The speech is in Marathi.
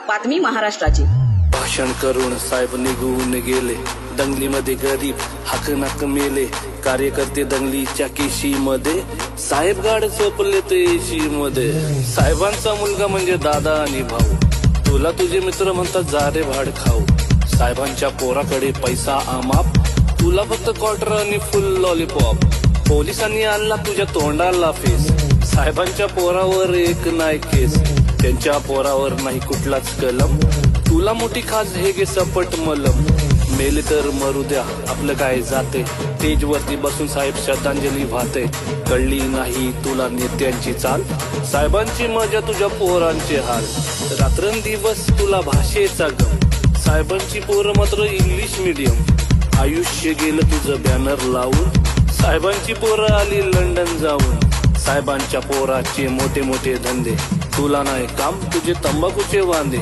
बातमी महाराष्ट्राची. भाषण करून साहेब निघून गेले, दंगलीमध्ये गरीब हाकनाक मेले, कार्यकर्ते दंगलीच्या केशीमध्ये, साहेब गाड झोपले ते एशी मध्ये. साहेबांचा मुलगा म्हणजे दादा आणि भाऊ, तुला तुझे मित्र म्हणतात जा रे भाड खाऊ. साहेबांच्या पोराकडे पैसा अमाप, तुला फक्त क्वार्टर आणि फुल लॉलीपॉप. पोलिसांनी आणला तुझ्या तोंडाला फेस, साहेबांच्या पोरावर एक नाही केस, त्यांच्या पोरावर नाही कुठलाच कलम. तुला मोठी खास हे गे सपट मलम, मेले तर मरू द्या आपलं काय जाते. स्टेज वरती बसून साहेब श्रद्धांजली वाहते, कळली नाही तुला नेत्यांची चाल, साहेबांची मजा तुझ्या पोरांचे हाल. रात्रंदिवस तुला भाषेचा गम, साहेबांची पोरं मात्र इंग्लिश मीडियम. आयुष्य गेलं तुझं बॅनर लावून, साहेबांची पोरं आली लंडन जाऊन. साहेबांच्या पोराचे मोठे मोठे धंदे, तुला नाही काम तुझे तंबाखूचे वांदे.